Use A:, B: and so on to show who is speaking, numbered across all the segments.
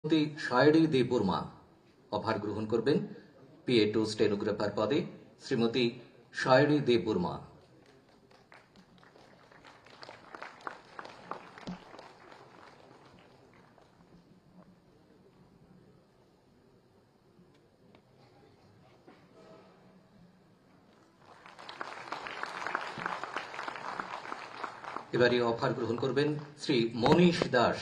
A: Shrimati শায়রি Debbarma offer গ্রহণ করবেন। PA2 stenographer পদে শ্রীমতী শায়রি দেববর্মা। এবারে অফার গ্রহণ করবেন শ্রী মনীষ দাস।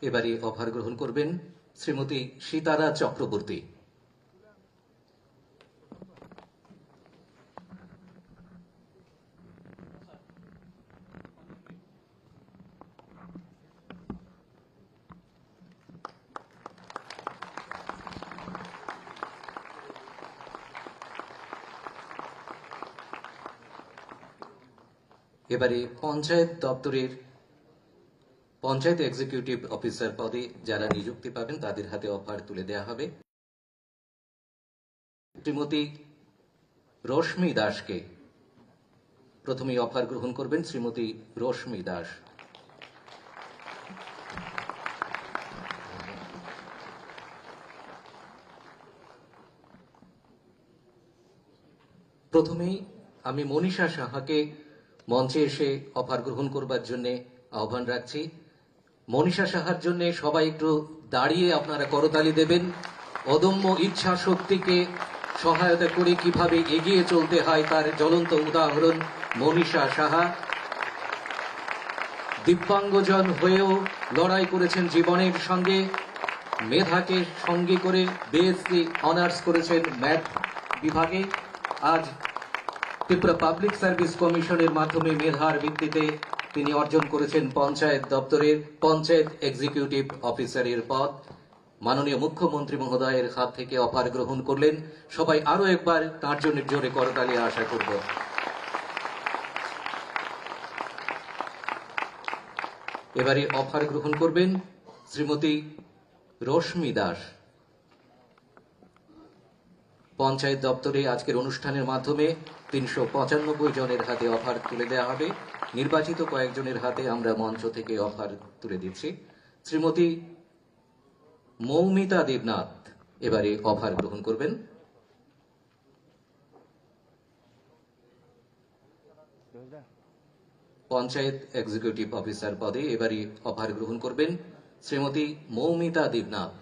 A: এবারে অফার গ্রহণ করবেন শ্রীমতী সীতারা চক্রবর্তী। এবারে পঞ্চায়েত দপ্তরের পঞ্চায়েত এক্সিকিউটিভ অফিসার পদে যারা নিযুক্তি পাবেন তাদের হাতে অফার তুলে দেওয়া হবে। শ্রীমতী রশ্মি দাসকে প্রথমেই অফার গ্রহণ করবেন শ্রীমতী রশ্মি দাস। প্রথমেই আমি মনীষা সাহাকে মঞ্চে এসে অফার গ্রহণ করবার জন্য আহ্বান রাখছি। মনীষা সাহার জন্য সবাই একটু দাঁড়িয়ে আপনারা করতালি দেবেন। অদম্য ইচ্ছা শক্তিকে সহায়তা করে কিভাবে এগিয়ে চলতে হয় তার জ্বলন্ত উদাহরণ মনীষা সাহা। দিব্যাঙ্গজন হয়েও লড়াই করেছেন জীবনের সঙ্গে। মেধাকে সঙ্গে করে BSc অনার্স করেছেন ম্যাথ বিভাগে। আজ ত্রিপুরা পাবলিক সার্ভিস কমিশনের মাধ্যমে মেধার ভিত্তিতে তিনি অর্জন করেছেন পঞ্চায়েত দপ্তরের পঞ্চায়েত এক্সিকিউটিভ অফিসারের পদ। মাননীয় মুখ্যমন্ত্রী মহোদয়ের হাত থেকে অফার গ্রহণ করলেন। সবাই আরো একবার তার জন্য জোরে করতালি আশা করব। এবারে অফার গ্রহণ করবেন শ্রীমতী রশ্মি দাস। পঞ্চায়েত দপ্তরে আজকের অনুষ্ঠানের মাধ্যমে 395 জনের হাতে অফার তুলে দেওয়া হবে। নির্বাচিত কয়েকজনের হাতে আমরা মঞ্চ থেকে অফার তুলে দিচ্ছি। শ্রীমতী মৌমিতা দেবনাথ এবারে অফার গ্রহণ করবেন। পঞ্চায়েত এক্সিকিউটিভ অফিসার পদে এবারে অফার গ্রহণ করবেন শ্রীমতী মৌমিতা দেবনাথ।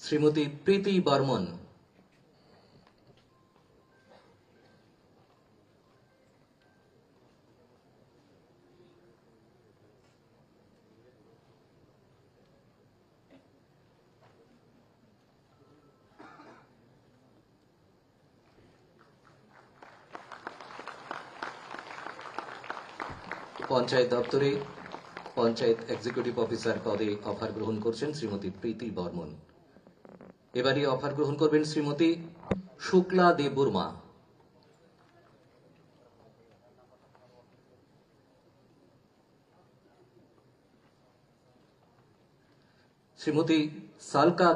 A: শ্রীমতী প্রীতি বর্মন। পঞ্চায়েত দপ্তরে পঞ্চায়েত এক্সিকিউটিভ অফিসার পদে অফার গ্রহণ করছেন শ্রীমতী প্রীতি বর্মন। এবারে অফার গ্রহণ করবেন শ্রীমতী শুক্লা দেববর্মা। শ্রীমতী সালকা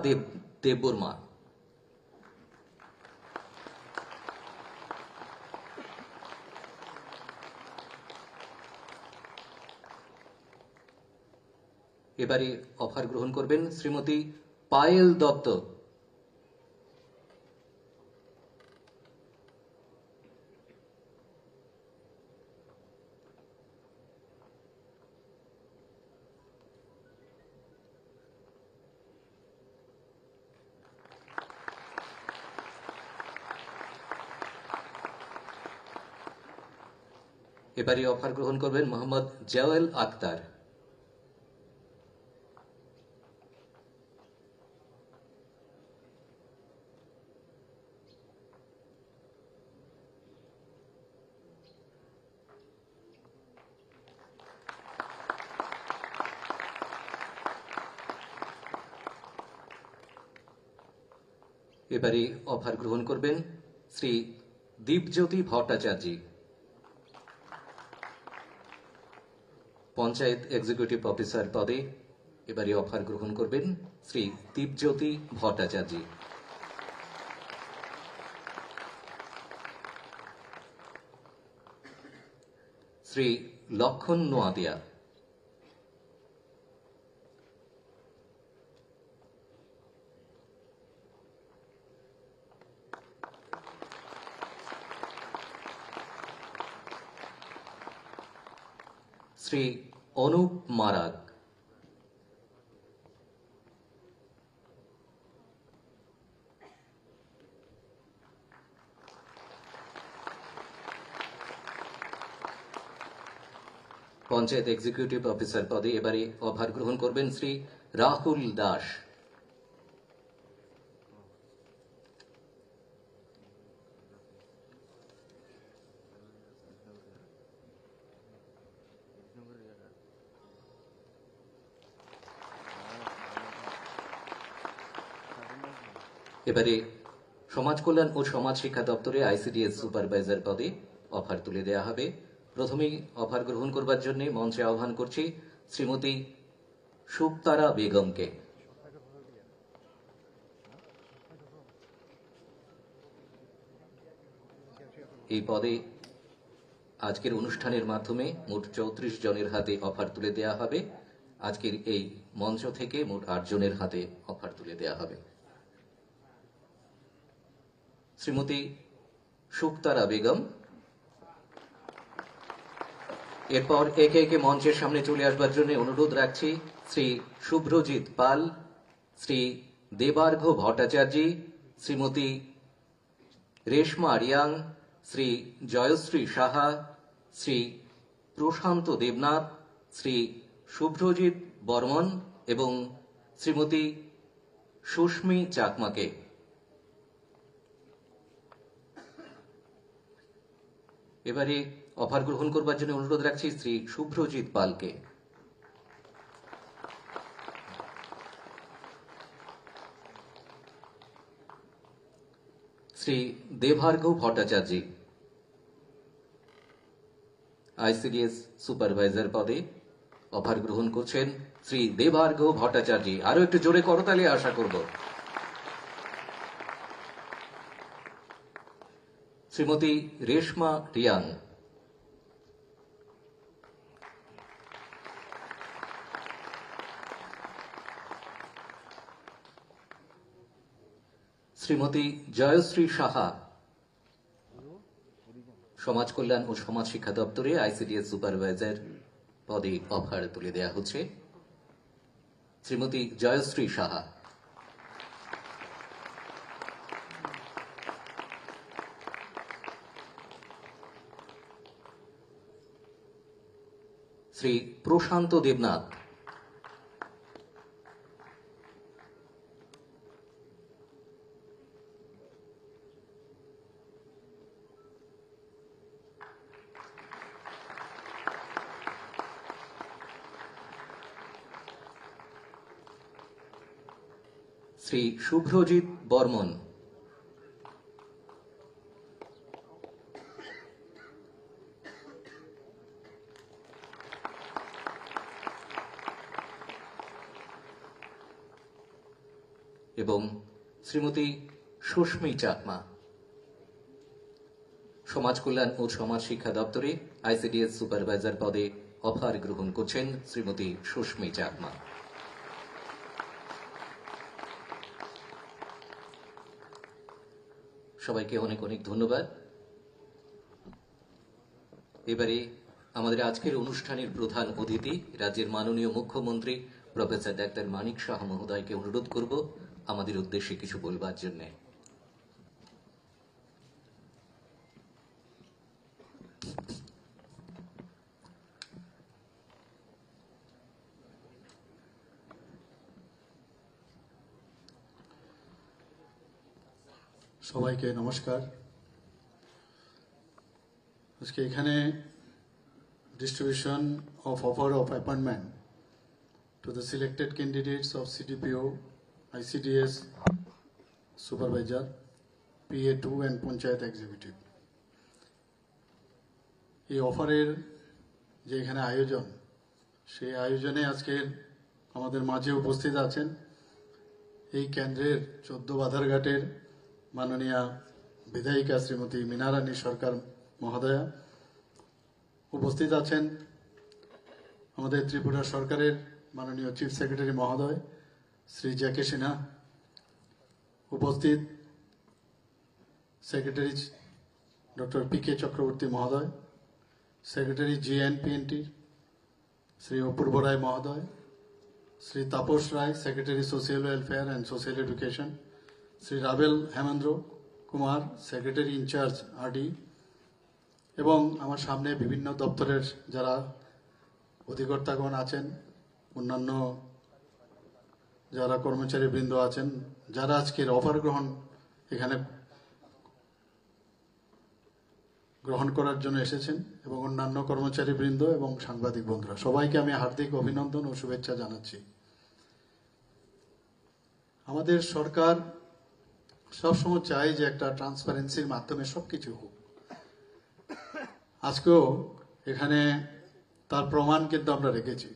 A: দেববর্মা। এবারে অফার গ্রহণ করবেন শ্রীমতী পায়েল দত্ত। এবারে অফার গ্রহণ করবেন মোহাম্মদ জওয়েল আক্তার। এবারে অফার গ্রহণ করবেন শ্রী দীপজ্যোতি ভট্টাচার্য, পঞ্চায়েত এক্সিকিউটিভ অফিসার পদে এবারে অফার গ্রহণ করবেন শ্রী দীপজ্যোতি ভট্টাচার্য। শ্রী লক্ষণ নোয়াদিয়া, শ্রী অনুপ মারাগ, পঞ্চায়েত এক্সিকিউটিভ অফিসার পদে এবারে অফার গ্রহণ করবেন শ্রী রাহুল দাস। এবারে সমাজ কল্যাণ ও সমাজ শিক্ষা দপ্তরে আইসিডিএস সুপারভাইজার পদে অফার তুলে দেওয়া হবে। প্রথমেই অফার গ্রহণ করবার জন্য মঞ্চে আহ্বান করছি শ্রীমতী শুভতারা বেগমকে। এই পদে আজকের অনুষ্ঠানের মাধ্যমে মোট 34 জনের হাতে অফার তুলে দেওয়া হবে। আজকের এই মঞ্চ থেকে মোট 8 জনের হাতে অফার তুলে দেওয়া হবে। শ্রীমতী শুভতারা বেগম, এরপর একে একে মঞ্চের সামনে চলে আসবার জন্য অনুরোধ রাখছি শ্রী শুভ্রজিৎ পাল, শ্রী দেবার্ঘ ভট্টাচার্য, শ্রীমতী রেশমা রিয়াং, শ্রী জয়শ্রী সাহা, শ্রী প্রশান্ত দেবনাথ, শ্রী শুভ্রজিৎ বর্মন এবং শ্রীমতী সুস্মি চাকমাকে। এবারে অফার গ্রহণ করবার জন্য অনুরোধ রাখছি শ্রী শুভ্রজিৎ পালকে। শ্রী দেবার্ঘ ভট্টাচার্য, আইসিডিএস সুপারভাইজার পদে অফার গ্রহণ করছেন শ্রী দেবার্ঘ ভট্টাচার্য। আরো একটু জোরে করতালি আশা করব। শ্রীমতী রেশমা রিয়াং, শ্রীমতী জয়শ্রী সাহা, সমাজ কল্যাণ ও সমাজ শিক্ষা দপ্তরে আইসিডিএস সুপারভাইজার পদে অফার তুলে দেওয়া হচ্ছে। শ্রীমতী জয়শ্রী সাহা, শ্রী প্রশান্ত দেবনাথ, শ্রী শুভ্রজিৎ বর্মন, এবং শ্রীমতী সুস্মি চাকমা। সমাজ কল্যাণ ও সমাজ শিক্ষা দপ্তরে আইসিডিএস সুপারভাইজার পদে অফার গ্রহণ করছেন শ্রীমতী সুস্মি চাকমা। সবাইকে অনেক অনেক ধন্যবাদ। এবারে আমাদের আজকের অনুষ্ঠানের প্রধান অতিথি রাজ্যের মাননীয় মুখ্যমন্ত্রী প্রফেসর ডাক্তার মানিক সাহা মহোদয়কে অনুরোধ করব আমাদের উদ্দেশ্যে কিছু বলবার জন্য।
B: সবাইকে নমস্কার। আজকে এখানে distribution of offer of appointment to the selected candidates of CDPO, ICDS supervisor, PA2 and panchayat executive. এই অফারের যে এখানে আয়োজন, সেই আয়োজনে আজকের আমাদের মাঝে উপস্থিত আছেন এই কেন্দ্রের 14 বাধারঘাটের মাননীয়া বিধায়িকা শ্রীমতী মীনারানী সরকার মহোদয়া, উপস্থিত আছেন আমাদের ত্রিপুরা সরকারের মাননীয় চিফ সেক্রেটারি মহোদয় শ্রী জ্যাকে সিনহা, উপস্থিত সেক্রেটারি ডক্টর PK চক্রবর্তী মহোদয়, সেক্রেটারি GNPNT শ্রী অপূর্ব রায় মহোদয়, Shri Tapas Ray, secretary social welfare and social education, Shri Rabel Hemendra Kumar, secretary in charge RD, এবং আমার সামনে বিভিন্ন দপ্তরের যারা অধিকর্তাগণ আছেন, অন্যান্য যারা কর্মচারী বৃন্দ আছেন, যারা আজকের অফার এখানে গ্রহণ করার জন্য এসেছেন, এবং অন্যান্য কর্মচারী বৃন্দ এবং সাংবাদিক বন্ধুরা, সবাইকে আমি হার্দিক অভিনন্দন ও শুভেচ্ছা জানাচ্ছি। আমাদের সরকার সবসময় চায় যে একটা ট্রান্সপারেন্সির মাধ্যমে সবকিছু হোক। আজকেও এখানে তার প্রমাণ কিন্তু আমরা রেখেছি।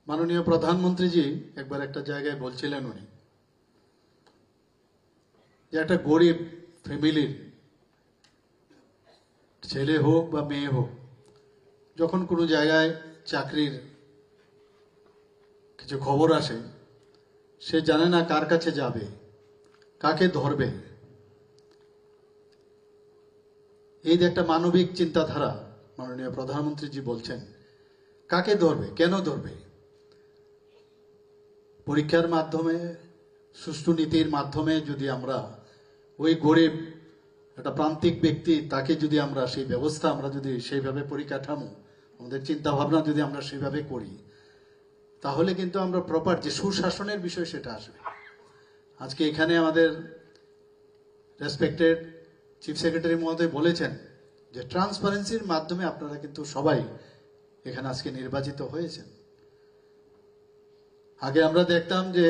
B: মাননীয় প্রধানমন্ত্রীজি একবার একটা জায়গায় বলছিলেন উনি যে একটা গরিব ফ্যামিলির ছেলে হোক বা মেয়ে হোক, যখন কোনো জায়গায় চাকরির কিছু খবর আসে, সে জানে না কার কাছে যাবে, কাকে ধরবে। এই যে একটা মানবিক চিন্তাধারা মাননীয় প্রধানমন্ত্রীজি বলছেন, কাকে ধরবে, কেন ধরবে? পরীক্ষার মাধ্যমে, সুষ্ঠু নীতির মাধ্যমে যদি আমরা ওই গরিব একটা প্রান্তিক ব্যক্তি, তাকে যদি আমরা সেই ব্যবস্থা আমরা যদি সেইভাবে পরিকাঠামো, আমাদের চিন্তা ভাবনা যদি আমরা সেইভাবে করি, তাহলে কিন্তু আমরা প্রপার যে সুশাসনের বিষয় সেটা আসবে। আজকে এখানে আমাদের রেসপেক্টেড চিফ সেক্রেটারি মহোদয় বলেছেন যে ট্রান্সপারেন্সির মাধ্যমে আপনারা কিন্তু সবাই এখানে আজকে নির্বাচিত হয়েছেন। আগে আমরা দেখতাম যে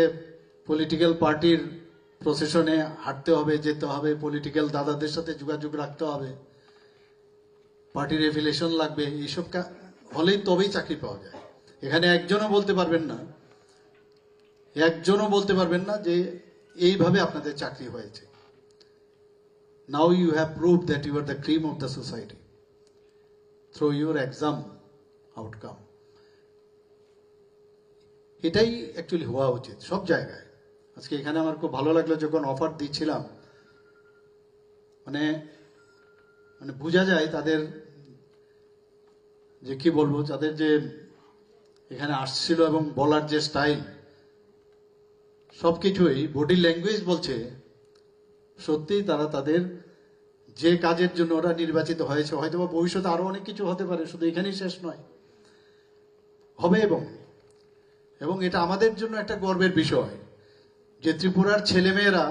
B: পলিটিক্যাল পার্টির প্রসেশনে হাঁটতে হবে, যেতে হবে, পলিটিক্যাল দাদাদের সাথে যোগাযোগ রাখতে হবে, পার্টির এফিলিয়েশন লাগবে, এইসব হলেই তবেই চাকরি পাওয়া যায়। এখানে একজনও বলতে পারবেন না যে এইভাবে আপনাদের চাকরি হয়েছে। Now you have proved that you are the cream of the society through your exam outcome. এটাই অ্যাকচুয়ালি হওয়া উচিত সব জায়গায়। আজকে এখানে আমার খুব ভালো লাগলো যখন অফার দিচ্ছিলাম, মানে বোঝা যায় তাদের যে কি বলবো, তাদের যে এখানে আসছিল এবং বলার যে স্টাইল, সবকিছুই বডি ল্যাঙ্গুয়েজ বলছে সত্যি তারা তাদের যে কাজের জন্য ওরা নির্বাচিত হয়েছে, হয়তো বা ভবিষ্যতে আরো অনেক কিছু হতে পারে, শুধু এখানেই শেষ নয়, হবে। এবং এটা আমাদের জন্য একটা গর্বের বিষয় যে ত্রিপুরার ছেলেমেয়েরা,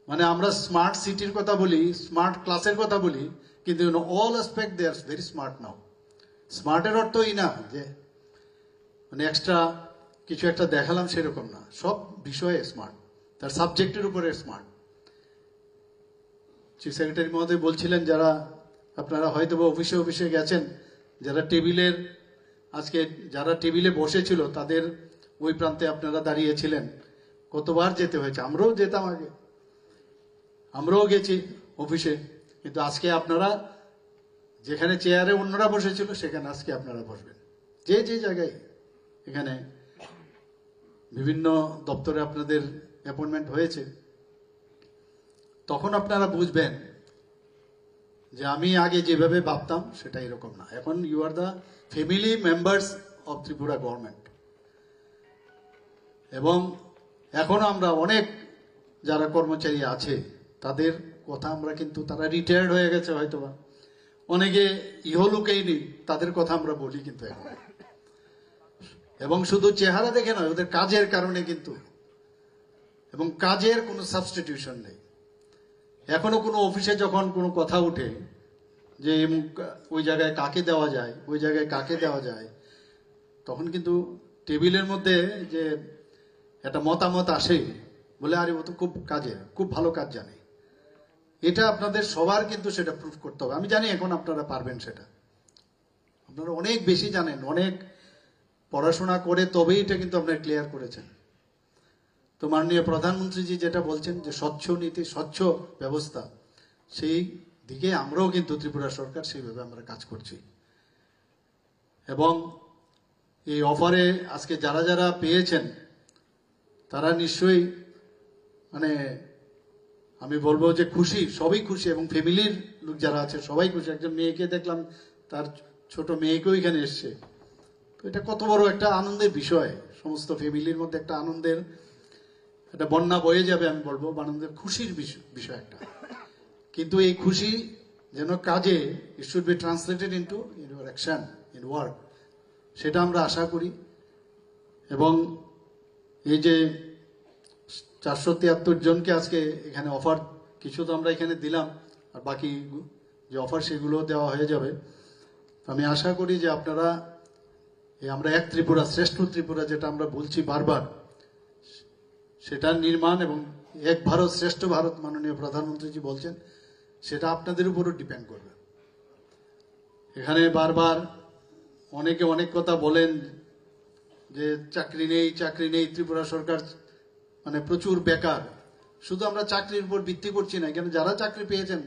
B: মানে আমরা স্মার্ট সিটির কথা বলি, স্মার্ট ক্লাসের কথা বলি, কিন্তু all aspect they are very smart now. স্মার্টের অর্থই না যে মানে এক্সট্রা কিছু একটা দেখালাম সেরকম না, সব বিষয়ে স্মার্ট, তার সাবজেক্টের উপরে স্মার্ট। চিফ সেক্রেটারি মহোদয় বলছিলেন, যারা আপনারা হয়তো বা অফিসে গেছেন, যারা টেবিলে বসেছিল তাদের ওই প্রান্তে আপনারা দাঁড়িয়েছিলেন, কতবার যেতে হয়েছে। আমরাও যেতাম আগে, আমরাও গেছি অফিসে, কিন্তু আজকে আপনারা যেখানে চেয়ারে অন্যরা বসেছিল সেখানে আজকে আপনারা বসবেন। যে জায়গায় এখানে বিভিন্ন দপ্তরে আপনাদের অ্যাপয়েন্টমেন্ট হয়েছে, তখন আপনারা বুঝবেন যে আমি আগে যেভাবে ভাবতাম সেটা এরকম না। এখন you are the family members of Tripura government. এবং এখন আমরা অনেক যারা কর্মচারী আছে তাদের কথা আমরা কিন্তু, তারা রিটায়ার্ড হয়ে গেছে হয়তোবা, অনেকে ইহলোকেই নেই, তাদের কথা আমরা বলি কিন্তু এখন। এবং শুধু চেহারা দেখে নয়, ওদের কাজের কারণে কিন্তু, এবং কাজের কোনো সাবস্টিটিউশন নেই। এখনো কোনো অফিসে যখন কোনো কথা উঠে যে ওই জায়গায় কাকে দেওয়া যায়, ওই জায়গায় কাকে দেওয়া যায়, তখন কিন্তু টেবিলের মধ্যে যে একটা মতামত আসে বলে আরে ও তো খুব কাজের, খুব ভালো কাজ জানে। এটা আপনাদের সবার কিন্তু সেটা প্রুফ করতে হবে। আমি জানি এখন আপনারা পারবেন সেটা, আপনারা অনেক বেশি জানেন, অনেক পড়াশোনা করে তবেই এটা কিন্তু আপনারা ক্লিয়ার করেছেন। তো মাননীয় প্রধানমন্ত্রীজি যেটা বলছেন যে স্বচ্ছ নীতি, স্বচ্ছ ব্যবস্থা, সেই দিকে আমরাও কিন্তু ত্রিপুরা সরকার সেইভাবে আমরা কাজ করছি। এবং এই অফারে আজকে যারা যারা পেয়েছেন তারা নিশ্চয়ই মানে আমি বলবো যে খুশি, সবই খুশি, এবং ফ্যামিলির লোক যারা আছে সবাই খুশি। একজন মেয়েকে দেখলাম, তার ছোট মেয়েকেও এখানে এসছে। তো এটা কত বড় একটা আনন্দের বিষয়, সমস্ত ফ্যামিলির মধ্যে একটা আনন্দের একটা বন্যা বয়ে যাবে, আমি বলবো আনন্দের খুশির বিষয় একটা। কিন্তু এই খুশি যেন কাজে, it should be translated into your action, in work, সেটা আমরা আশা করি। এবং এই যে 473 জনকে আজকে এখানে অফার, কিছু তো আমরা এখানে দিলাম, আর বাকি যে অফার সেগুলো দেওয়া হয়ে যাবে। আমি আশা করি যে আপনারা আমরা এক ত্রিপুরা শ্রেষ্ঠ ত্রিপুরা যেটা আমরা বলছি বারবার, সেটা নির্মাণ এবং এক ভারত শ্রেষ্ঠ ভারত মাননীয় প্রধানমন্ত্রীজি বলছেন, সেটা আপনাদের উপরও ডিপেন্ড করবে। এখানে বারবার অনেকে অনেক কথা বলেন যে চাকরি নেই, ত্রিপুরা সরকার মানে প্রচুর বেকার। শুধু আমরা চাকরির উপর ভিত্তি করছি না, এখানে যারা চাকরি পেয়েছেন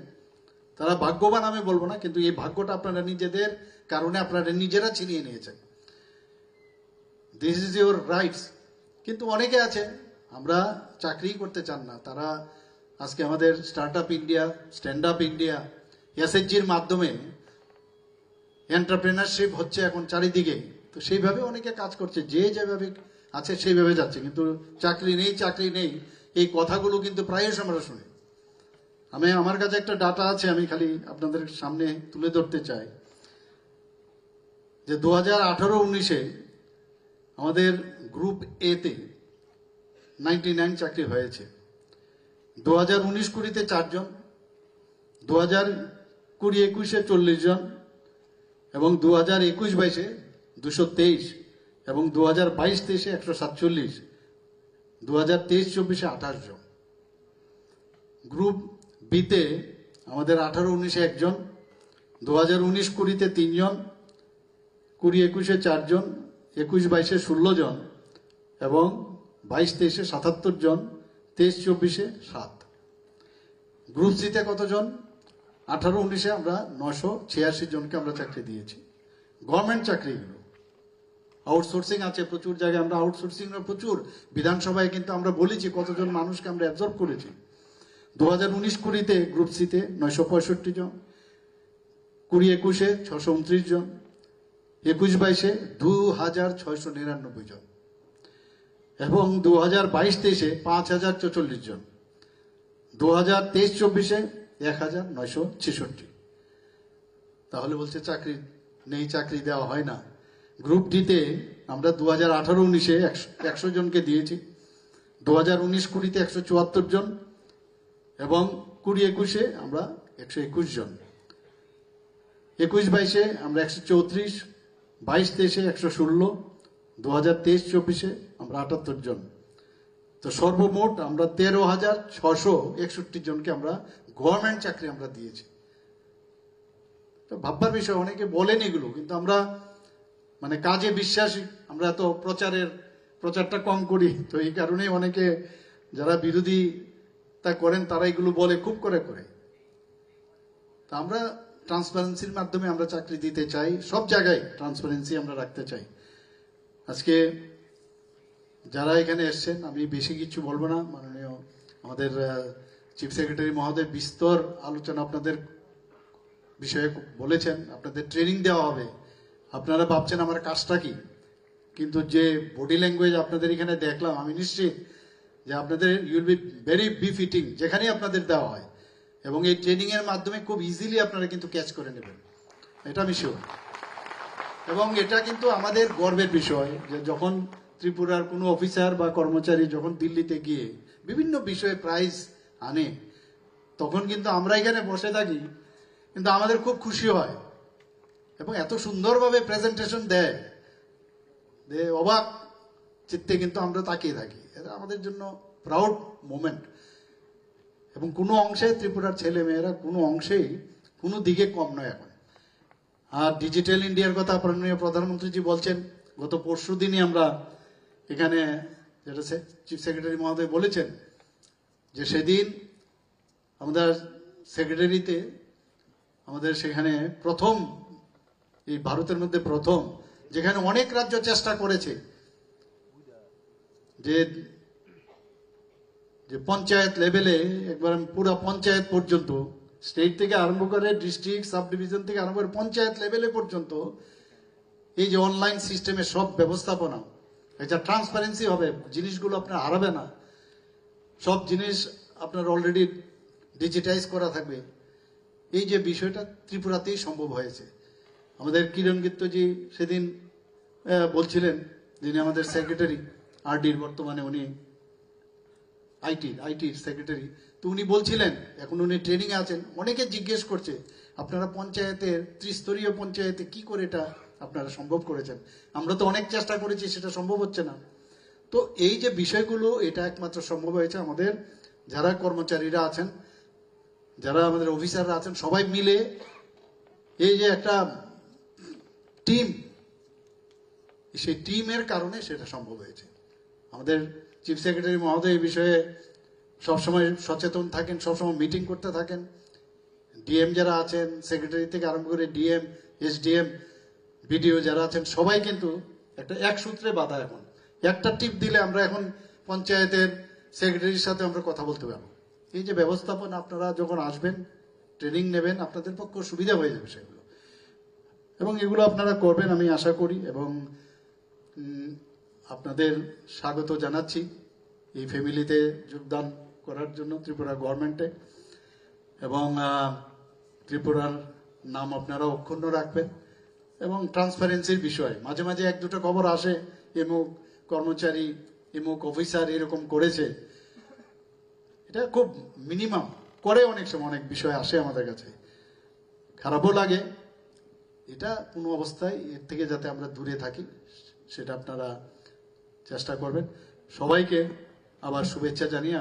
B: তারা ভাগ্যবান আমি বলবো না, কিন্তু এই ভাগ্যটা আপনারা নিজেদের কারণে আপনারা নিজেরা ছিনিয়ে নিয়েছেন। This is your rights. কিন্তু অনেকে আছে আমরা চাকরি করতে চান না, তারা আজকে আমাদের start up India, stand up India, এসএইচজির মাধ্যমে এন্টারপ্রেনারশিপ হচ্ছে এখন চারিদিকে। তো সেইভাবে অনেকে কাজ করছে, যে যেভাবে আছে সেইভাবে যাচ্ছে। কিন্তু চাকরি নেই এই কথাগুলো কিন্তু প্রায়শ আমরা শুনি। আমার কাছে একটা ডাটা আছে, আমি খালি আপনাদের সামনে তুলে ধরতে চাই যে 2018-19-এ আমাদের গ্রুপ এ তে 99 চাকরি হয়েছে, 2019-20 4 জন, 2020-21-এ 40 জন, এবং 2021-22-এ 223, এবং 2022-23-এ 147, 2023-24-এ 28 জন। গ্রুপ বিতে আমাদের 18-19-এ 1 জন, 2019-20-তে 3 জন, 20-21-এ 4 জন, 21-22-এ 16 জন, এবং 22-23-এ 77 জন, 23-24-এ 7। গ্রুপ সিতে কতজন? 18-19-এ আমরা 986 জনকে আমরা চাকরি দিয়েছি। গভর্নমেন্ট চাকরিগুলো, আউটসোর্সিং আছে প্রচুর জায়গায়, আমরা আউটসোর্সিং প্রচুর, বিধানসভায় কিন্তু আমরা বলেছি কতজন মানুষকে আমরা অ্যাবজর্ব করেছি। 2019-20-তে গ্রুপ সিতে 965 জন, 20-21-এ 629 জন, 21-22-এ 2699 জন, এবং 2022-23-এ 5044 জন, 2023-24-এ 1966। তাহলে বলছে চাকরি নেই, চাকরি দেওয়া হয় না। গ্রুপ ডিতে আমরা 2018-19-এ 100 জনকে দিয়েছি, 2019-20-তে 174 জন, এবং 20-21-এ আমরা 121 জন, 21-22-এ আমরা 134, 22-23-এ 116, 2023-24-এ আমরা 78 জন। তো সর্বমোট আমরা 13,661 জনকে আমরা গভর্নমেন্ট চাকরি আমরা দিয়েছি। তো ভাববার বিষয়, অনেকে বলেন এগুলো, কিন্তু আমরা মানে কাজে বিশ্বাসী, আমরা তো প্রচারটা কম করি। তো এই কারণেই অনেকে যারা বিরোধিতা করেন তারা এগুলো বলে খুব করে। তা আমরা ট্রান্সপারেন্সির মাধ্যমে আমরা চাকরি দিতে চাই, সব জায়গায় ট্রান্সপারেন্সি আমরা রাখতে চাই। আজকে যারা এখানে এসছেন, আমি বেশি কিছু বলবো না, মাননীয় আমাদের চিফ সেক্রেটারি মহোদয় বিস্তর আলোচনা আপনাদের বিষয়ে বলেছেন। আপনাদের ট্রেনিং দেওয়া হবে। আপনারা ভাবছেন আমার কাজটা কি, কিন্তু যে বডি ল্যাঙ্গুয়েজ আপনাদের এখানে দেখলাম, আমি নিশ্চিত যে আপনাদের ইউল বি ভেরি বিফিটিং যেখানেই আপনাদের দেওয়া হয়, এবং এই ট্রেনিং এর মাধ্যমে খুব ইজিলি আপনারা কিন্তু ক্যাচ করে নেবেন, এটা আমি শিওর। এবং এটা কিন্তু আমাদের গর্বের বিষয় যে যখন ত্রিপুরার কোনো অফিসার বা কর্মচারী যখন দিল্লিতে গিয়ে বিভিন্ন বিষয়ে প্রাইজ আনে, তখন কিন্তু আমরা এখানে বসে থাকি, কিন্তু আমাদের খুব খুশি হয়, এবং এত সুন্দরভাবে প্রেজেন্টেশন দেয় অবাক চিত্তে কিন্তু আমরা তাকিয়ে থাকি। এটা আমাদের জন্য প্রাউড মোমেন্ট। এবং কোনো অংশে ত্রিপুরার ছেলে মেয়েরা কোনো অংশেই কোনো দিকে কম নয় এখন। আর ডিজিটাল ইন্ডিয়ার কথা মাননীয় প্রধানমন্ত্রীজি বলছেন, গত পরশু দিনই আমরা এখানে যেটা চিফ সেক্রেটারি মহোদয় বলেছেন যে সেদিন আমাদের সেক্রেটারিতে আমাদের সেখানে প্রথম, এই ভারতের মধ্যে প্রথম, যেখানে অনেক রাজ্য চেষ্টা করেছে যে যে পঞ্চায়েত লেভেলে একবার পুরো পঞ্চায়েত পর্যন্ত, স্টেট থেকে আরম্ভ করে ডিস্ট্রিক্ট সাব ডিভিশন থেকে আরম্ভ করে পঞ্চায়েত লেভেলে পর্যন্ত এই যে অনলাইন সিস্টেমে সব ব্যবস্থাপনা, এটা ট্রান্সপারেন্সি হবে, জিনিসগুলো আপনার হারাবে না, সব জিনিস আপনার অলরেডি ডিজিটাইজ করা থাকবে। এই যে বিষয়টা ত্রিপুরাতেই সম্ভব হয়েছে। আমাদের কিরণ গিত্তজি সেদিন বলছিলেন, যিনি আমাদের সেক্রেটারি আরডির, বর্তমানে উনি আইটির সেক্রেটারি, তো উনি বলছিলেন এখন উনি ট্রেনিং এ আছেন, অনেকে জিজ্ঞেস করছে আপনারা পঞ্চায়েতের ত্রিস্তরীয় পঞ্চায়েতে কি করে এটা আপনারা সম্ভব করেছেন, আমরা তো অনেক চেষ্টা করেছি সেটা সম্ভব হচ্ছে না। তো এই যে বিষয়গুলো, এটা একমাত্র সম্ভব হয়েছে আমাদের যারা কর্মচারীরা আছেন, যারা আমাদের অফিসাররা আছেন, সবাই মিলে এই যে একটা টিম, সেই টিমের কারণে সেটা সম্ভব হয়েছে। আমাদের চিফ সেক্রেটারি মহোদয় এই বিষয়ে সবসময় সচেতন থাকেন, সবসময় মিটিং করতে থাকেন। ডিএম যারা আছেন, সেক্রেটারি থেকে আরম্ভ করে ডিএম, এসডিএম, বিডিও যারা আছেন, সবাই কিন্তু একটা এক সূত্রে বাঁধা। এখন একটা টিপ দিলে আমরা এখন পঞ্চায়েতের সেক্রেটারির সাথে আমরা কথা বলতে পারবো। এই যে ব্যবস্থাপনা, আপনারা যখন আসবেন ট্রেনিং নেবেন, আপনাদের পক্ষে সুবিধা হয়ে যাবে সেগুলো, এবং এগুলো আপনারা করবেন আমি আশা করি। এবং আপনাদের স্বাগত জানাচ্ছি এই ফ্যামিলিতে যোগদান করার জন্য ত্রিপুরা গভর্নমেন্টে, এবং ত্রিপুরার নাম আপনারা অক্ষুণ্ণ রাখবেন। এবং ট্রান্সপারেন্সির বিষয়, মাঝে মাঝে এক দুটো খবর আসে, এমুক কর্মচারী, এমুক অফিসার এরকম করেছে, এটা খুব মিনিমাম করে, অনেক সময় অনেক বিষয় আসে আমাদের কাছে, খারাপও লাগে। এটা কোনো অবস্থায় এর থেকে যাতে আমরা দূরে থাকি সেটা আপনারা চেষ্টা করবেন। সবাইকে আবার শুভেচ্ছা জানিয়ে